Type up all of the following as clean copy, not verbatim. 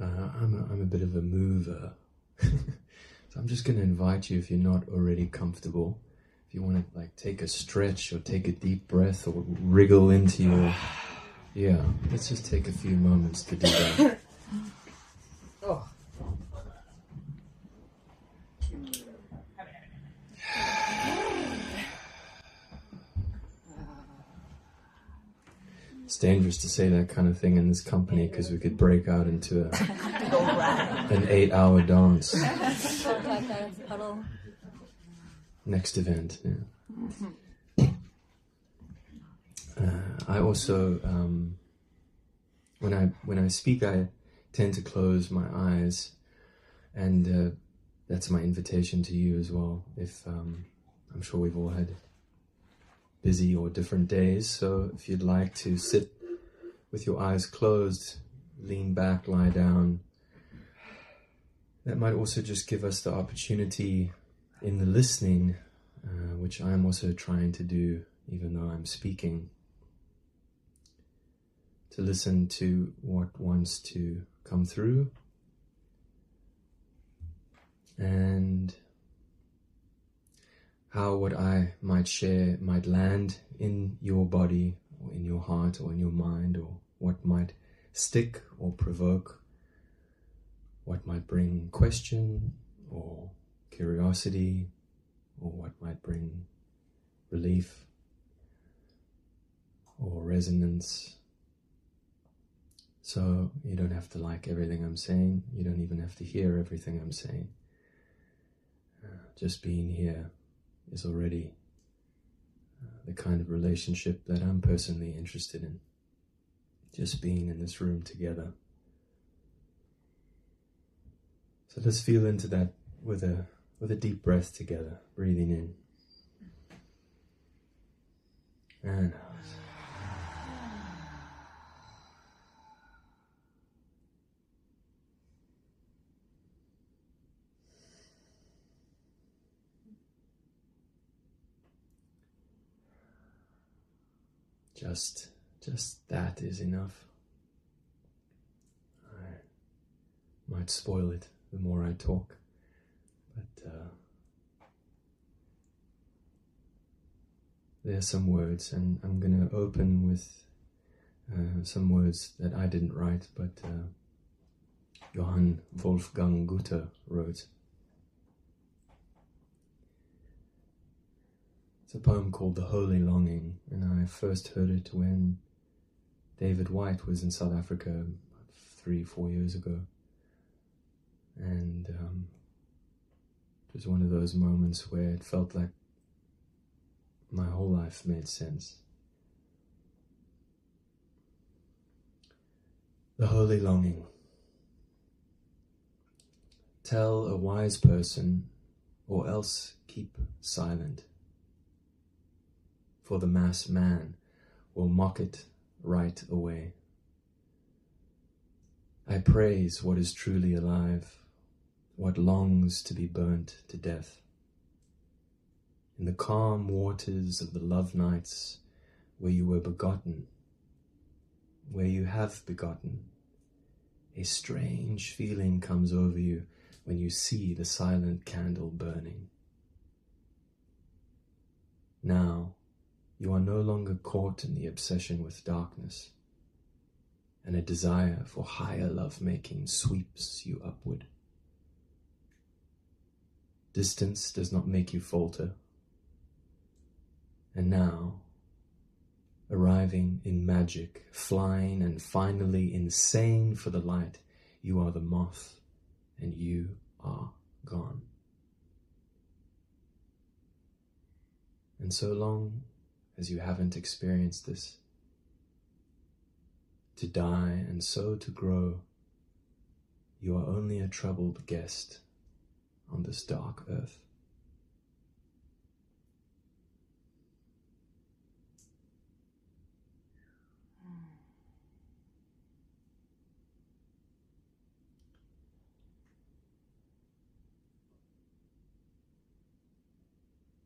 I'm a bit of a mover. So I'm just going to invite you, if you're not already comfortable, if you want to like take a stretch or take a deep breath or wriggle into your... Yeah, let's just take a few moments to do that. Oh. It's dangerous to say that kind of thing in this company because we could break out into an 8-hour dance. Next event. Yeah. I also, when I speak, I tend to close my eyes, and that's my invitation to you as well. If I'm sure we've all had busy or different days, so if you'd like to sit with your eyes closed, lean back, lie down, that might also just give us the opportunity in the listening, which I'm also trying to do even though I'm speaking, to listen to what wants to come through and how what I might share might land in your body or in your heart or in your mind, or what might stick or provoke, what might bring question or curiosity, or what might bring relief or resonance. So you don't have to like everything I'm saying. You don't even have to hear everything I'm saying. Just being here is already the kind of relationship that I'm personally interested in. Just being in this room together. So let's feel into that with a deep breath together, breathing in and out. Just that is enough. I might spoil it the more I talk, but there are some words, and I'm going to open with some words that I didn't write, but Johann Wolfgang Goethe wrote. It's a poem called The Holy Longing, and I first heard it when David White was in South Africa 3-4 years ago. And it was one of those moments where it felt like my whole life made sense. The Holy Longing. Tell a wise person, or else keep silent. For the mass man will mock it right away. I praise what is truly alive, what longs to be burnt to death. In the calm waters of the love nights where you were begotten, where you have begotten, a strange feeling comes over you when you see the silent candle burning. Now, you are no longer caught in the obsession with darkness, and a desire for higher lovemaking sweeps you upward. Distance does not make you falter, and now, arriving in magic, flying and finally insane for the light, you are the moth, and you are gone. And so long as you haven't experienced this, to die and so to grow, you are only a troubled guest on this dark earth.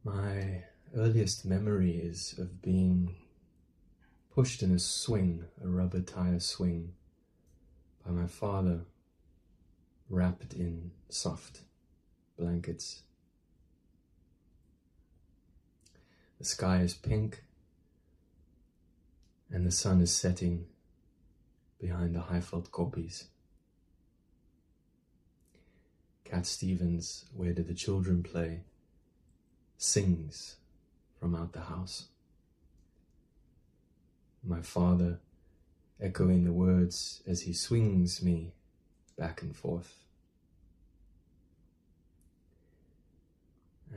My earliest memory is of being pushed in a swing, a rubber tire swing, by my father wrapped in soft blankets. The sky is pink, and the sun is setting behind the high-felt koppies. Cat Stevens, Where Did the Children Play, sings from out the house. My father echoing the words as he swings me back and forth.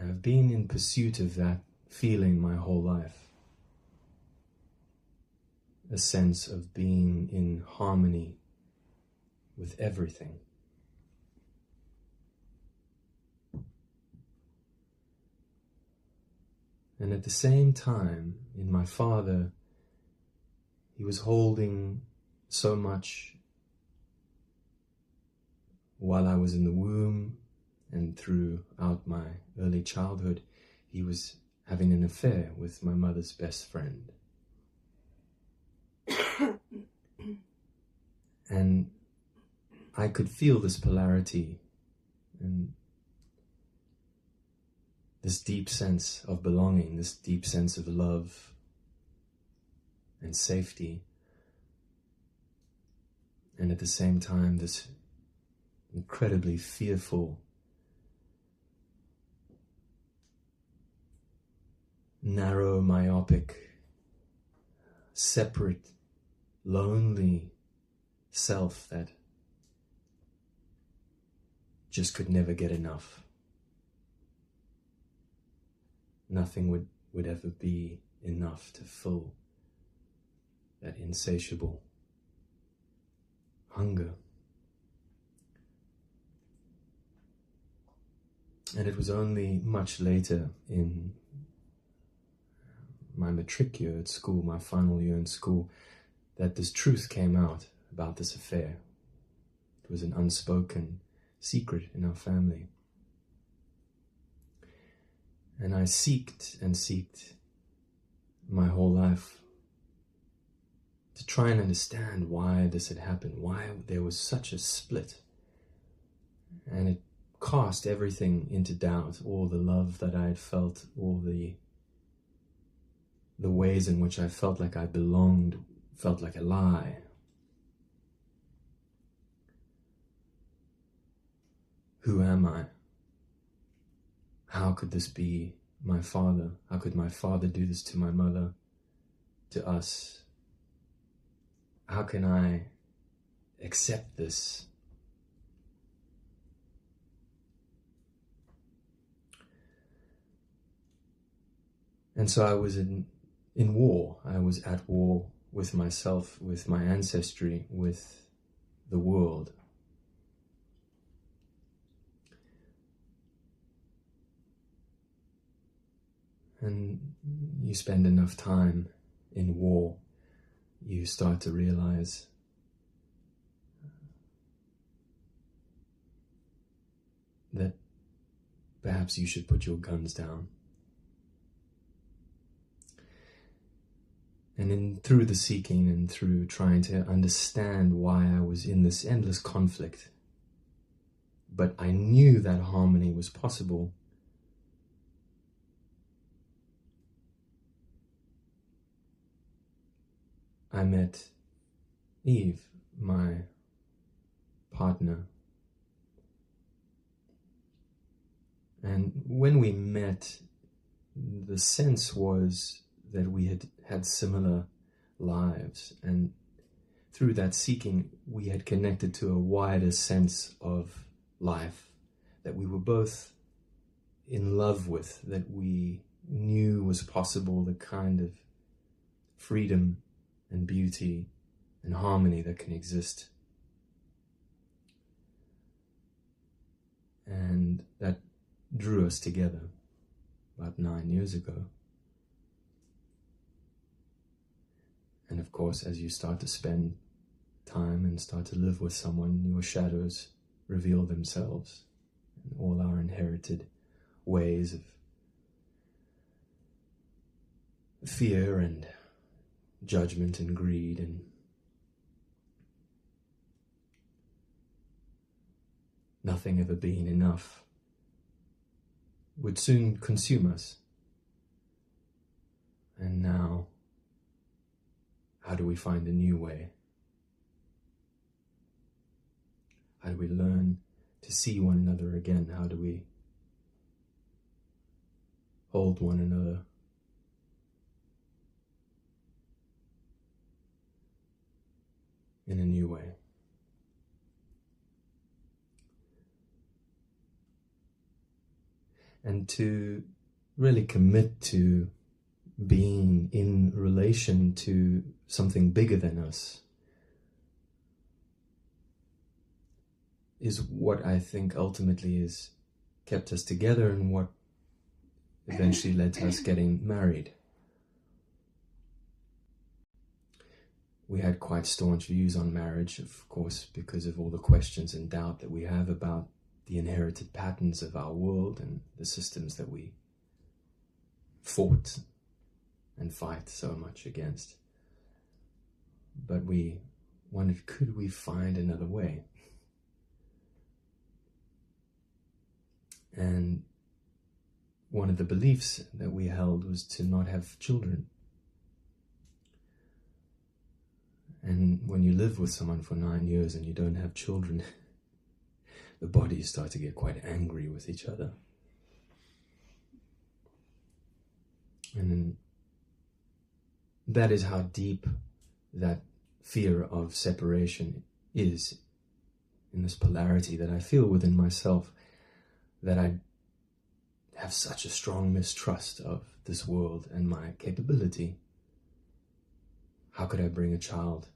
I've been in pursuit of that feeling my whole life. A sense of being in harmony with everything. And at the same time, in my father, he was holding so much while I was in the womb and throughout my early childhood. He was having an affair with my mother's best friend. And I could feel this polarity and this deep sense of belonging, this deep sense of love and safety. And at the same time, this incredibly fearful, narrow, myopic, separate, lonely self that just could never get enough. Nothing would ever be enough to fill that insatiable hunger. And it was only much later in my matric year at school, my final year in school, that this truth came out about this affair. It was an unspoken secret in our family. And I seeked my whole life to try and understand why this had happened, why there was such a split. And it cast everything into doubt, all the love that I had felt, all the ways in which I felt like I belonged, felt like a lie. Who am I? How could this be my father? How could my father do this to my mother, to us? How can I accept this? And so I was in war. I was at war with myself, with my ancestry, with the world. And you spend enough time in war, you start to realize that perhaps you should put your guns down. And through the seeking and through trying to understand why I was in this endless conflict, but I knew that harmony was possible, I met Eve, my partner. And when we met, the sense was that we had similar lives, and through that seeking we had connected to a wider sense of life that we were both in love with, that we knew was possible, the kind of freedom and beauty and harmony that can exist. And that drew us together about 9 years ago. And of course, as you start to spend time and start to live with someone, your shadows reveal themselves, and all our inherited ways of fear and judgment and greed and nothing ever being enough, would soon consume us. And now, how do we find a new way? How do we learn to see one another again? How do we hold one another? In a new way. And to really commit to being in relation to something bigger than us is what I think ultimately has kept us together and what eventually led to us getting married. We had quite staunch views on marriage, of course, because of all the questions and doubt that we have about the inherited patterns of our world and the systems that we fought and fight so much against. But we wondered, could we find another way? And one of the beliefs that we held was to not have children. And when you live with someone for 9 years and you don't have children, the bodies start to get quite angry with each other. And that is how deep that fear of separation is, in this polarity that I feel within myself, that I have such a strong mistrust of this world and my capability. How could I bring a child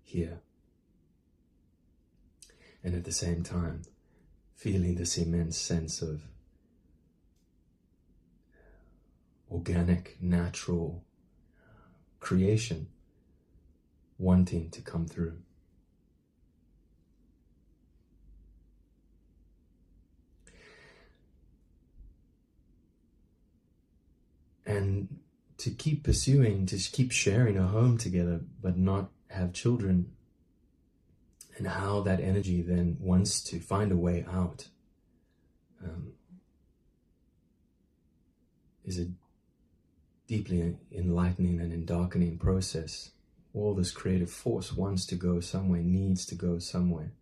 here? And at the same time, feeling this immense sense of organic, natural creation wanting to come through. And to keep pursuing, to keep sharing a home together, but not have children, and how that energy then wants to find a way out, is a deeply enlightening and endarkening process. All this creative force wants to go somewhere, needs to go somewhere.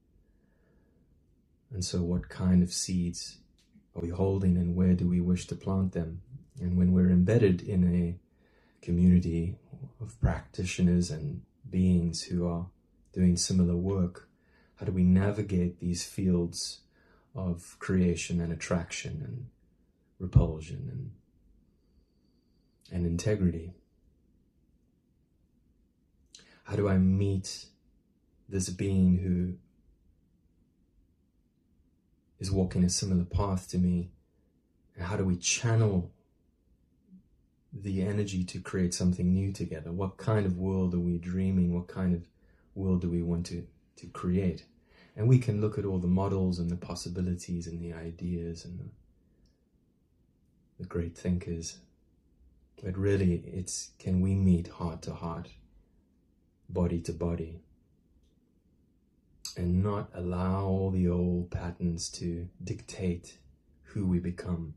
And so what kind of seeds are we holding, and where do we wish to plant them? And when we're embedded in a community of practitioners and beings who are doing similar work, how do we navigate these fields of creation and attraction and repulsion and integrity? How do I meet this being who is walking a similar path to me? And how do we channel the energy to create something new together? What kind of world are we dreaming? What kind of world do we want to create? And we can look at all the models and the possibilities and the ideas and the great thinkers. But really, it's, can we meet heart to heart, body to body, and not allow all the old patterns to dictate who we become?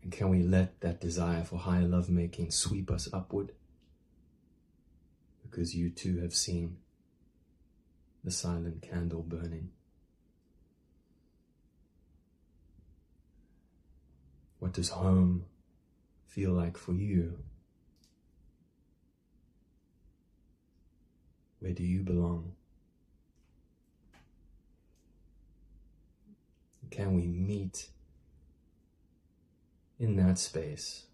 And can we let that desire for higher lovemaking sweep us upward? Because you too have seen the silent candle burning. What does home feel like for you? Where do you belong? Can we meet in that space?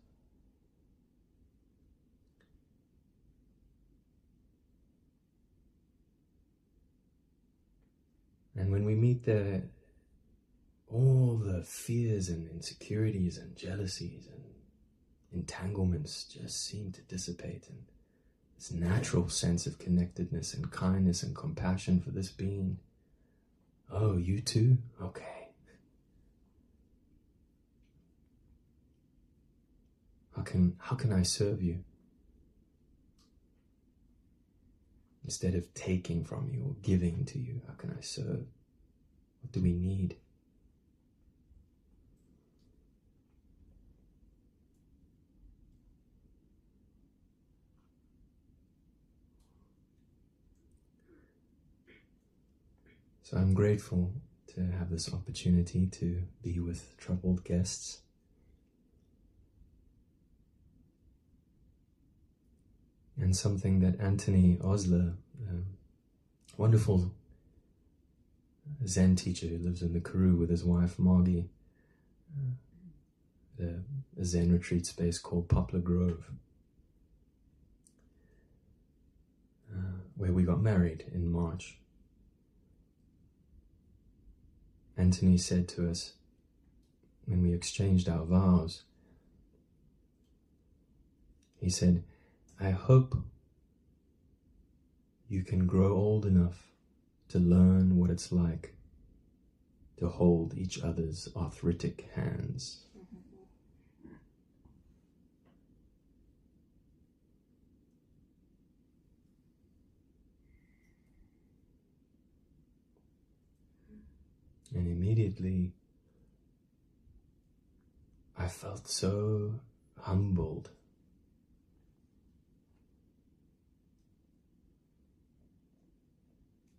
And when we meet there, all the fears and insecurities and jealousies and entanglements just seem to dissipate, and this natural sense of connectedness and kindness and compassion for this being. Oh, you too? Okay. How can I serve you? Instead of taking from you or giving to you, how can I serve? What do we need? So I'm grateful to have this opportunity to be with troubled guests. And something that Anthony Osler, a wonderful Zen teacher who lives in the Karoo with his wife Margie, a Zen retreat space called Poplar Grove, where we got married in March. Anthony said to us, when we exchanged our vows, he said, I hope you can grow old enough to learn what it's like to hold each other's arthritic hands. And immediately I felt so humbled.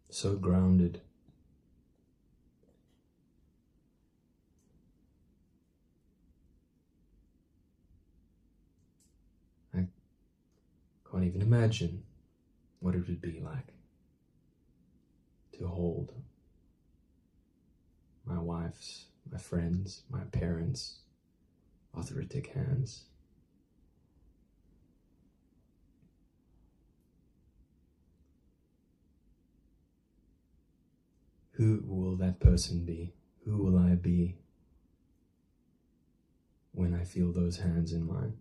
So grounded. I can't even imagine what it would be like to hold my wife's, my friends, my parents' arthritic hands. Who will that person be? Who will I be when I feel those hands in mine?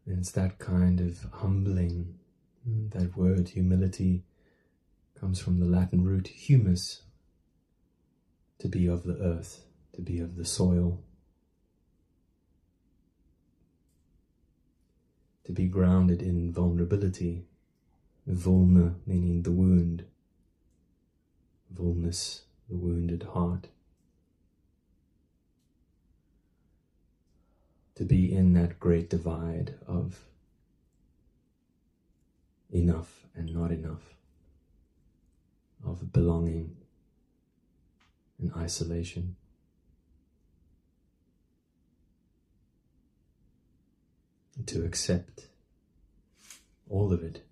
And it's that kind of humbling. That word, humility, comes from the Latin root humus, to be of the earth, to be of the soil, to be grounded in vulnerability, vulna meaning the wound, vulnus, the wounded heart. To be in that great divide of enough and not enough, of belonging and isolation. And to accept all of it,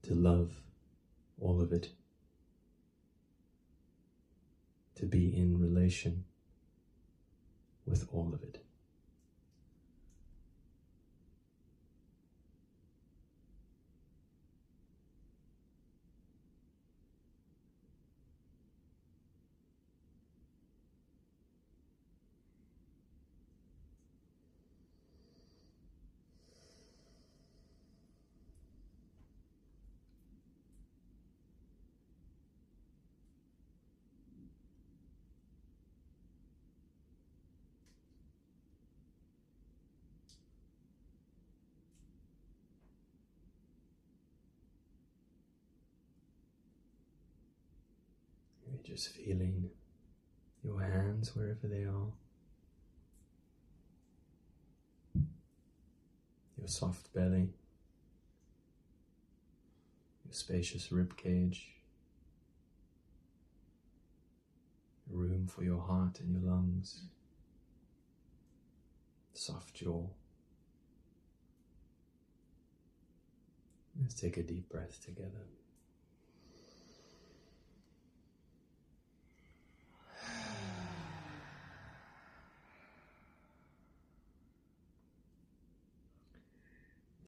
to love all of it, to be in relation with all of it. You're just feeling your hands wherever they are, your soft belly, your spacious rib cage, room for your heart and your lungs, soft jaw. Let's take a deep breath together.